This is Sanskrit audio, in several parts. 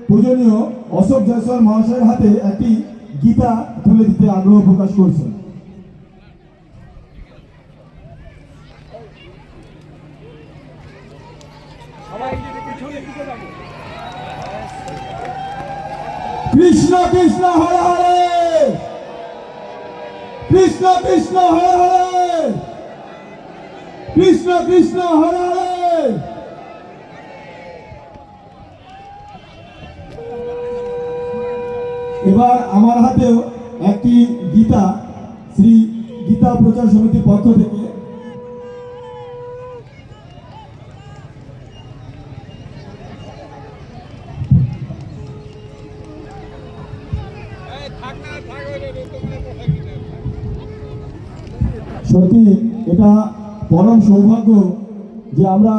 পূজনীয় অশোক জয়সওয়াল মহাশয়ের হাতে একটি গীতা তুলে দিতে আগ্রহ প্রকাশ করছেন। কৃষ্ণ কৃষ্ণ হরে হরে, কৃষ্ণ কৃষ্ণ হরে হরে, কৃষ্ণ কৃষ্ণ হরে হরে। এবার আমার হাতেও একটি গীতা শ্রী গীতা প্রচার সমিতির পক্ষ থেকে সত্যি এটা পরম সৌভাগ্য যে আমরা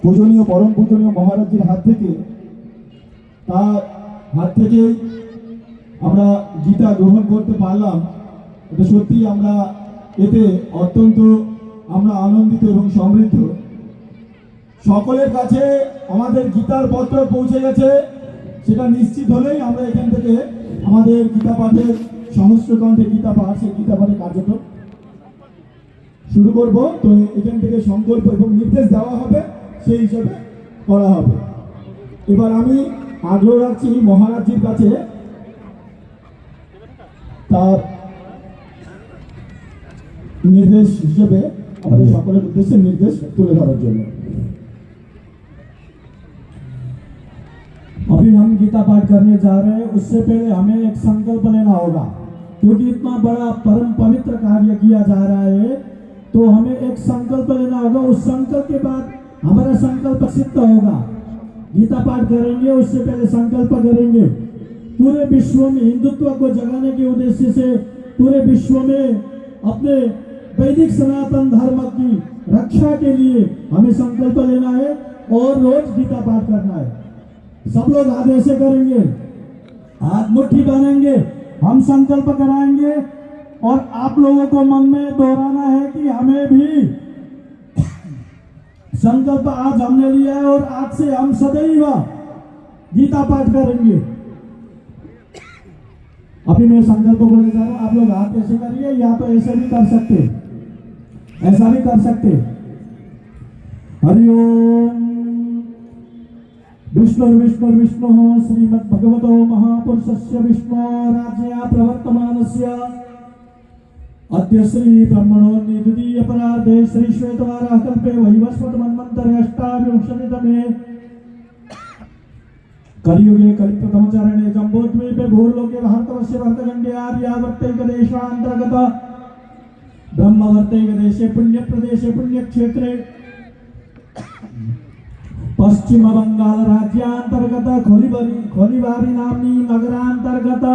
পূজনীয় পরম পূজনীয় মহারাজজির হাত থেকে তার হাত থেকে আমরা গীতা গ্রহণ করতে পারলাম। এটা সত্যি আমরা এতে অত্যন্ত আমরা আনন্দিত এবং সমৃদ্ধ। সকলের কাছে আমাদের গীতার পত্র পৌঁছে গেছে সেটা নিশ্চিত হলেই আমরা এখান থেকে আমাদের গীতা পাঠের সহস্র কণ্ঠে গীতা পাঠ, সেই গীতা পাঠের কার্যক্রম শুরু করব। তো এখান থেকে সংকল্প এবং নির্দেশ দেওয়া হবে, সেই হিসাবে করা হবে। এবার আমি আগ্রহ রাখছি মহারাজজির কাছে তার নির্দেশ হিসেবে আমাদের সকলের উদ্দেশ্যে নির্দেশ তুলে ধরার জন্য। अभी हम गीता पाठ करने जा रहे हैं, उससे पहले हमें एक संकल्प लेना होगा, क्योंकि इतना बड़ा परम पवित्र कार्य किया जा रहा है, तो हमें एक संकल्प लेना होगा। उस संकल्प के बाद हमारा संकल्प सिद्ध होगा। गीता पाठ करेंगे उससे पहले संकल्प करेंगे। पूरे विश्व में हिंदुत्व को जगाने के उद्देश्य से पूरे विश्व में अपने वैदिक सनातन धर्म की रक्षा के लिए हमें संकल्प लेना है और रोज गीता पाठ करना है। सब लोग हाथ ऐसे करेंगे, हाथ मुट्ठी बांधेंगे, हम संकल्प कराएंगे और आप लोगों को मन में दोहराना है कि हमें भी संकल्प आज हमने लिया है और आज से हम सदैव गीता पाठ करेंगे। अभी मैं संकल्प बोलने जा रहा हूं, आप लोग हाथ ऐसे करिए, या तो ऐसे भी कर सकते, ऐसा भी कर सकते। हरिओम विष्णु विष्णु विष्णु श्रीमद् भगवतो महापुरुषस्य विष्णु राज्ञा प्रवर्तमानस्य अद्य श्री ब्रह्मणो द्वितीय परार्धे श्री श्वेतवाराह कल्पे वैवस्वत मन्वन्तरे अष्टाविंशतितमे कलियुगे कलिप्रथम चरणे जम्बूद्वीपे भूर्लोके भारतवर्षे भरतखण्डे आर्यावर्तैकदेशान्तर्गत ब्रह्मवर्तैकदेशे पुण्यप्रदेशे पुण्यक्षेत्रे पश्चिम बंगाल राज्यांतर्गत खोलीबारी नामनी नगरांतर्गत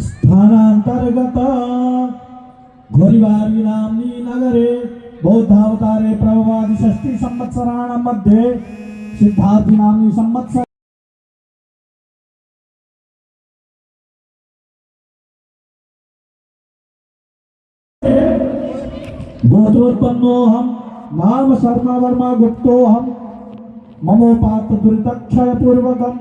स्थानांतर्गत खोलीबारी नामनी नगरे बौद्धावतारे प्रभवादि षष्ठी संवत्सराणां मध्ये सिद्धार्थी नामनी संवत्सर गोत्रोत्पन्नो हम नाम शर्मा वर्मा गुप्तो हम ममोपात दुरितक्षय पूर्वकम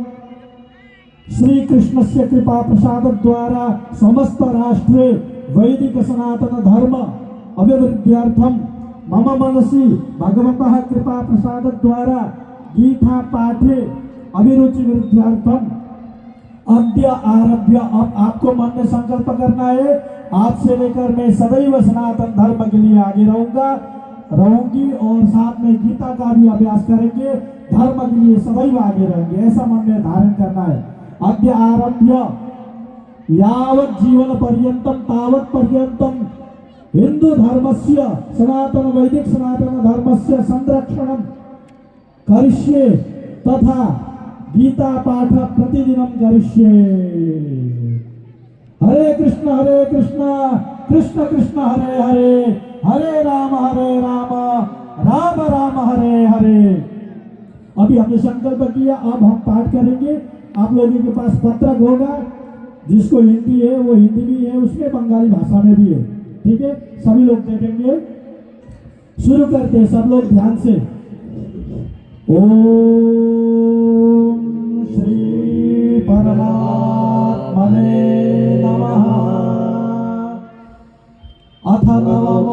श्री कृष्ण से कृपा प्रसाद द्वारा समस्त राष्ट्रे वैदिक सनातन धर्म अभिवृद्ध्यर्थम मम मनसि भगवतः कृपा प्रसाद द्वारा गीता पाठे अभिरुचि वृद्ध्यर्थम अद्य आरभ्य। अब आपको मन में संकल्प करना है, आज से लेकर मैं सदैव सनातन धर्म के लिए आगे रहूंगी और साथ में गीता का भी अभ्यास करेंगे, धर्म के लिए सदैव आगे रहेंगे, ऐसा मन में धारण करना है। अद्य आरभ्य यावत् जीवन पर्यंतम तावत् पर्यंतम हिंदू धर्मस्य सनातन वैदिक सनातन धर्मस्य संरक्षणं करिष्ये तथा गीता पाठ प्रतिदिनं करिष्ये। हरे कृष्ण कृष्ण कृष्ण हरे हरे, हरे राम राम राम हरे हरे। अभी हमने संकल्प किया, अब हम पाठ करेंगे। आप लोगों के पास पत्रक होगा, जिसको हिंदी है वो हिंदी भी है, उसमें बंगाली भाषा में भी है, ठीक है। सभी लोग देखेंगे, शुरू करते हैं सब लोग ध्यान से। ओम श्री परमात्मने नमः। अथ नवमोऽध्यायः।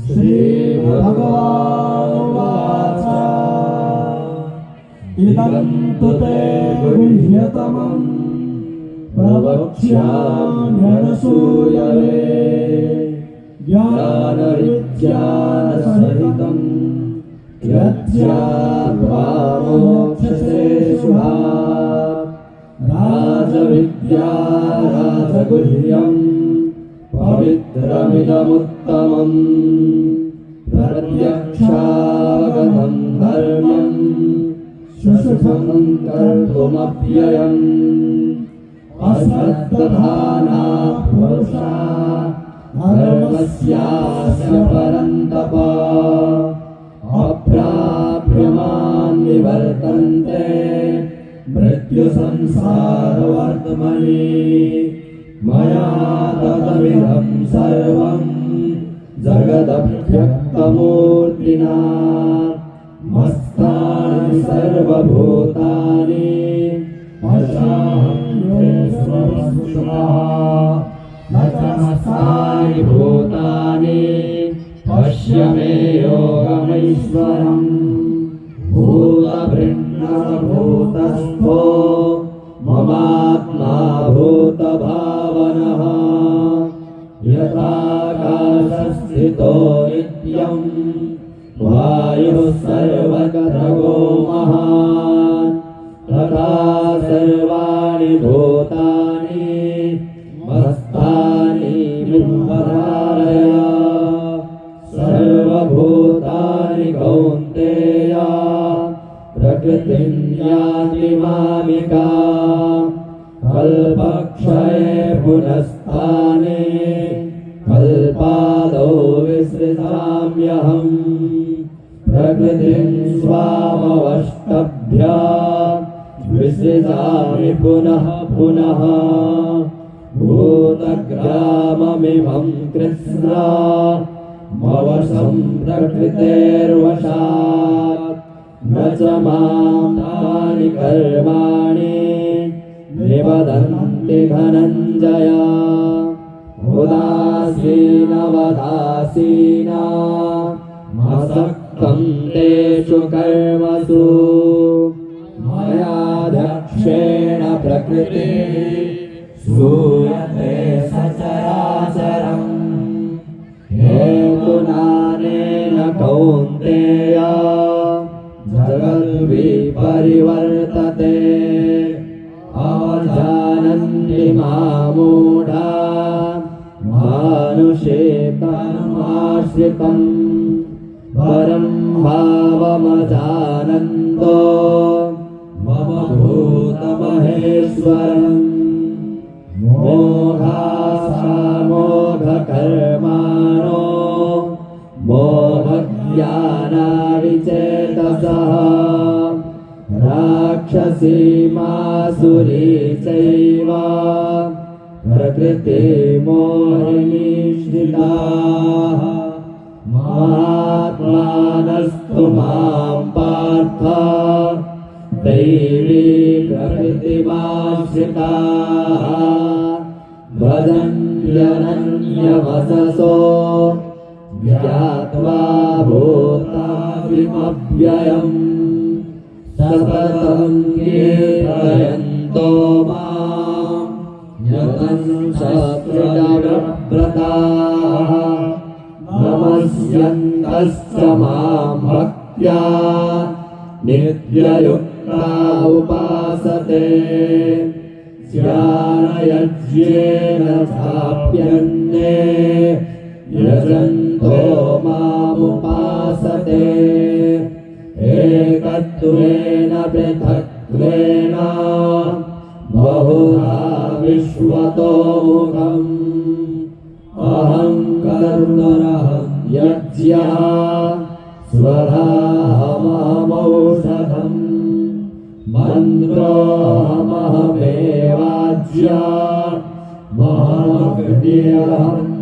श्रीभगवानुवाच इदं तु ते गुह्यतमं प्रवक्ष्याम्यनसूयवे ज्ञानविज्ञानसहितं यज्ञात्वा मोक्षसे शुभात्। राजविद्या राजगुह्यं पवित्रमिदमुत्तमम् प्रत्यक्षागतं धर्म्यं सुषुप्तं कर्तुमव्ययम्। अश्रद्धधाना पुरुषा धर्मस्यास्य परन्तप अप्राप्यमान् निवर्तन्ते मृत्युसंसारवर्त्मनि। मया तदमिदं सर्वं जगदव्यक्तमूर्तिना मस्तानि सर्वभूतानि पश्याम्येश्वरः। न च मस्तानि भूतानि पश्य मे योगमैश्वरम्। भूतभृन्नभूतस्थो ममात्मा भूतभावनः। यथाकाशस्थितो नित्यं वायुः सर्वगतो महान् तथा सर्वाणि भूतानि मस्तानि बिम्बधारय। सर्वभूतानि कौन्तेय प्रकृतिं यान्ति मामिकाम्। कल्पक्षये पुनस्ताने कल्पादौ विसृजाम्यहम्। प्रकृतिं स्वामवष्टभ्य विसृजामि पुनः पुनः। भूतग्राममिमं कृत्स्ना मवशं प्रकृतेर्वशात्। न च मां तानि कर्माणि निबधन्ति धनञ्जय। उदासीनवदासीना मसक्तं तेषु कर्मसु। मयाध्यक्षेण प्रकृतिः सूयते सचराचरम्। हेतुनानेन कौन्तेय जगद्विपरिवर्तते। अजानन्ति मामूढा मानुषेतनुमाश्रितम्। परं भावमजानन्तो मम भूतमहेश्वरम्। मोहासामोघकर्माणो मोहज्ञानाविचेतसः। राक्षसीमासुरी चैव प्रकृतिमोहिनी श्रिताः। महात्मानस्तु मां पार्थ दैवी प्रकृतिमाश्रिताः। भजन्त्यनन्यमससो ज्ञात्वा भूतादिमव्ययम्। सततं कीर्तयन्तो मां यतन्त्रव्रताः। नमस्यन्तश्च मां भक्त्या नित्ययुक्ता उपासते। ज्ञानयज्ञेन चाप्यन्ये यजन्तो मामुपासते। एकत्वेन पृथक्त्वेन बहुधा विश्वतो मुखम्। अहं कर्मणः यज्ञः स्वधामहमौषधम्। मन्त्रोऽहमहमेवाज्य महमग्न्यहम्।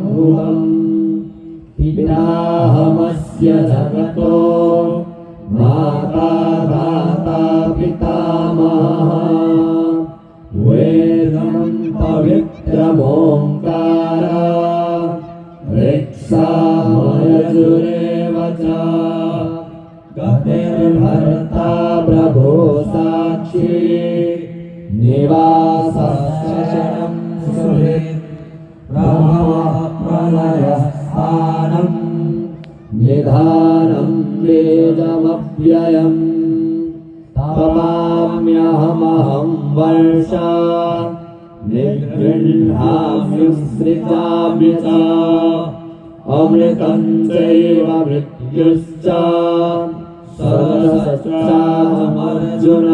पिताहमस्य जगतो माता दाता पितामहः वेदं पवित्रमोङ्कार ऋक्सामयजुरेव च गतिर्भर्ता प्रभो साक्षी निवासशरणं सुहृत् प्रभवः प्रलयस्थानं निधानं वेदमव्ययम् तपाम्यहमहं वर्षा निगृह्णामि सृजामि च अमृतं चैव मृत्युश्च सदसच्चाहमर्जुन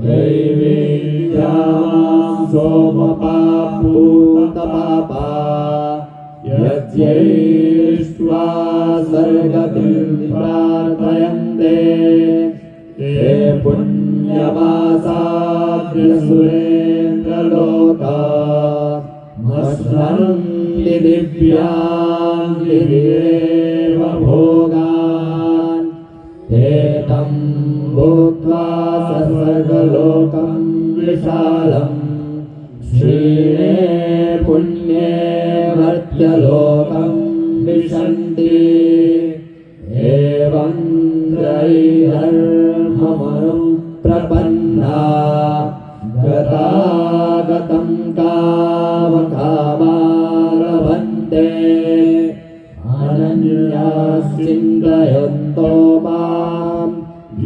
दैवेद्यां सोमपापूतपापा यज्ञैष्ट्वा स्वर्गतिं प्रार्थयन्ते ते पुण्यवासाग्रसुरेन्द्रलोका मश्नन्ति दिव्यान् गिरिरेव भोगान् ते तं भुक्त्वा स्वर्गलोकं विशालम् क्षीणे पुण्ये मर्त्यलोकं विशन्ति एवं त्रयीधर्ममनुप्रपन्ना गतागतं कामकामारभन्ते अनन्याश्चिन्तयन्तो मां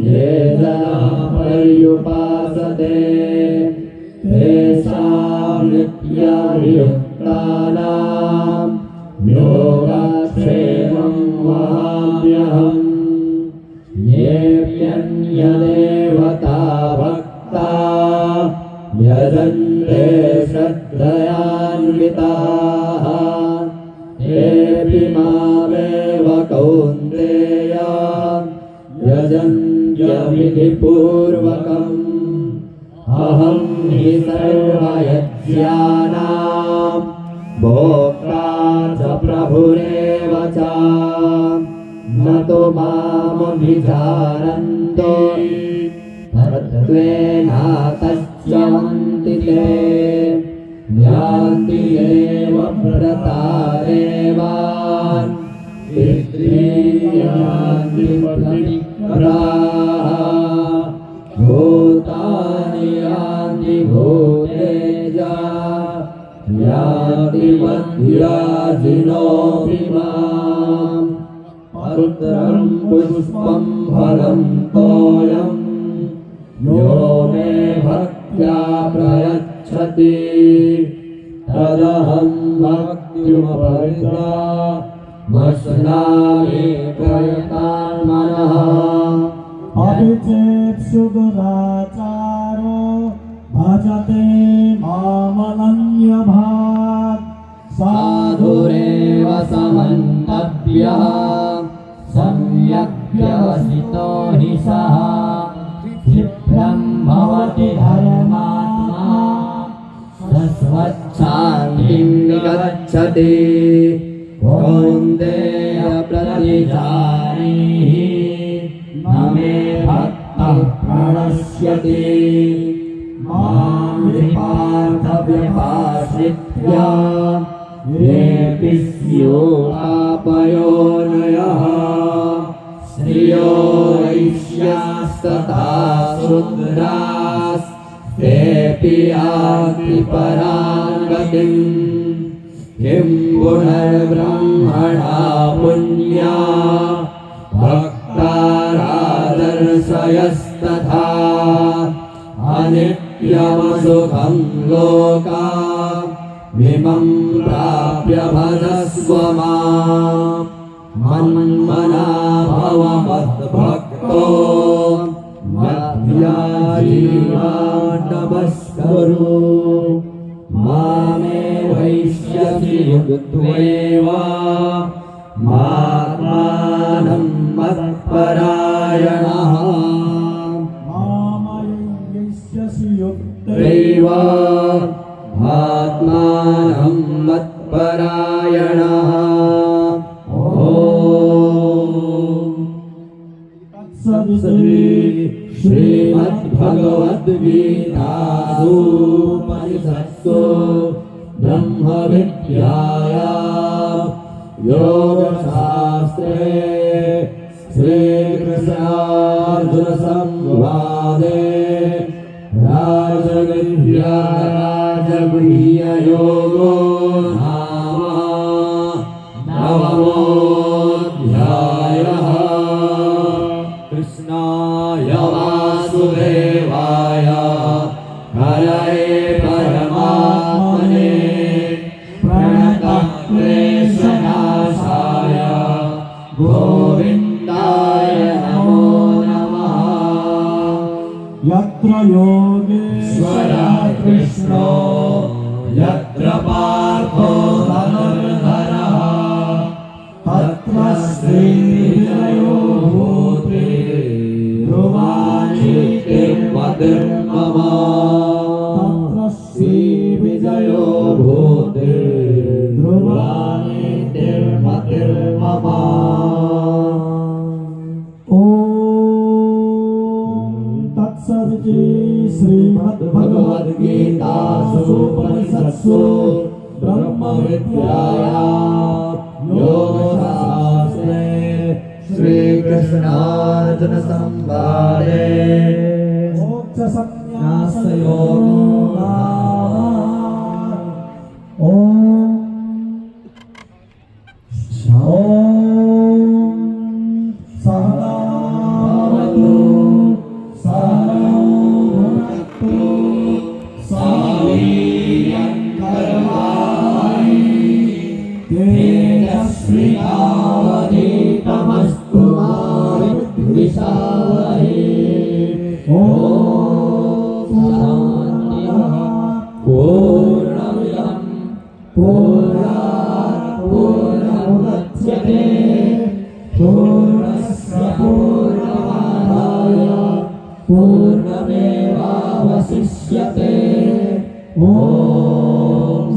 ये जनाः पर्युपासते तेषां नित्याभियुक्तानां योगाक्षेमं वहाम्यहम् येऽप्यन्यदेवता भक्ता यजन्ते श्रद्धयान्विताः तेऽपि मामेव कौन्तेय यजन्त्यविधिपूर्वकम् अहं हि सर्वयज्ञानां भोक्ता च प्रभुरेव च न तु मामभिजानन्तो तत्त्वेनातश्चन्ति ते यान्ति एव व्रतारेवान् पितॄयान्ति प्रतिक्राः भूतानि यान्ति भूतेजा यान्ति मध्याजिनोऽपि माम् पत्रं पुष्पं फलं तोयं यो मे भक्त्या प्रयच्छति तदहं भक्त्युपरिग्रहामश्नामि प्रयतात्मनः अभिचेत् सुदुराचारो भजते मामनन्यभाक् साधुरेव समन्तव्यः सम्यक् व्यवसितो हि सः क्षिप्रं भवति धर्मात्मा स्वच्छान्तिं निगच्छति कौन्तेय प्रतिजानीहि न मे भक्तः प्रणश्यति मां विपार्थव्यपाश्रित्य येऽपि स्युपापयोनयः श्रियो वैश्यास्तथा शूद्रास्तेऽपि यान्ति परां गतिम् किं पुनर्ब्रह्मणा पुण्या भक्ता राजर्षयस्तथा अनित्यमसुखं लोका मिमं प्राप्य भजस्व माम् मन्मना भव मद्भक्तो मध्याजीवान् नमस्कुरु मामे वैश्यसि युक्त्वैव मात्मानं मत्परायणः मामयिष्यसि दैव आत्मानं मत्परायणः श्रीमद्भगवद्गीतासु उपनिषत्सु ब्रह्मविद्यायां योगशास्त्रे श्रीकृष्णार्जुनसंवादे राजगुह्ययोगो नाम नवमोऽध्यायः। कृष्णाय वासुदेवाय हरये परमात्मने प्रणतक्लेशनाशाय गोविन्दाय नमो नमः। यत्र योगेश्वरः कृष्णो यत्र पार्थो धनुर्धरः तत्र श्रीविजयो भूते ध्रुवाणि मम तत्र श्रीविजयो भूते ध्रुवाणि मम। तत्सदिति श्रीमद्भगवद्गीतासु उपनिषत्सु ब्रह्मविद्यायां योगशास्त्रे श्रीकृष्णार्जुनसंवादे मोक्षसंन्यासयोगो नाम। ॐ सहना भवतु सहनौ भुनक्तु सह वीर्यं करवावहै तेजस्विनावधीतमस्तु मा विद्विषावहै। ॐ शान्तिः। पूर्णमिदं पूर्णात् पूर्णमुदच्यते पूर्णस्य पूर्णमादाय पूर्णमेवावशिष्यते। ॐ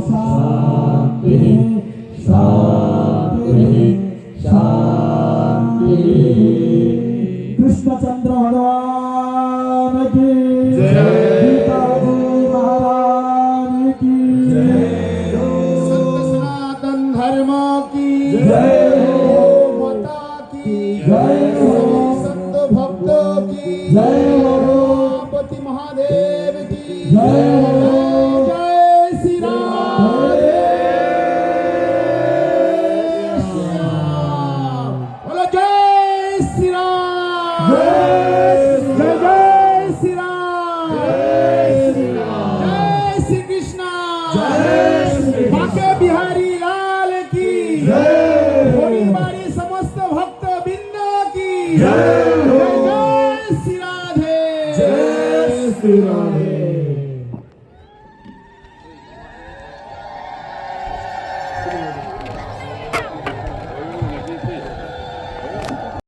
शान्तिः शान्तिः शान्तिः। कृष्णचंद्र भगवान की जय। गीताजी महाराज की जय। संत सनातन धर्म की जय हो। माता की जय हो। संत भक्तों की जय हो। पति महादेव की जय हो। जय श्री राम। बोलो जय श्री राम। जय जय जय श्री राम। जय श्री कृष्ण। बाके बिहारी लाल की होली बारी समस्त भक्त बिंद की जय। जय श्री राधे। जय श्री राम।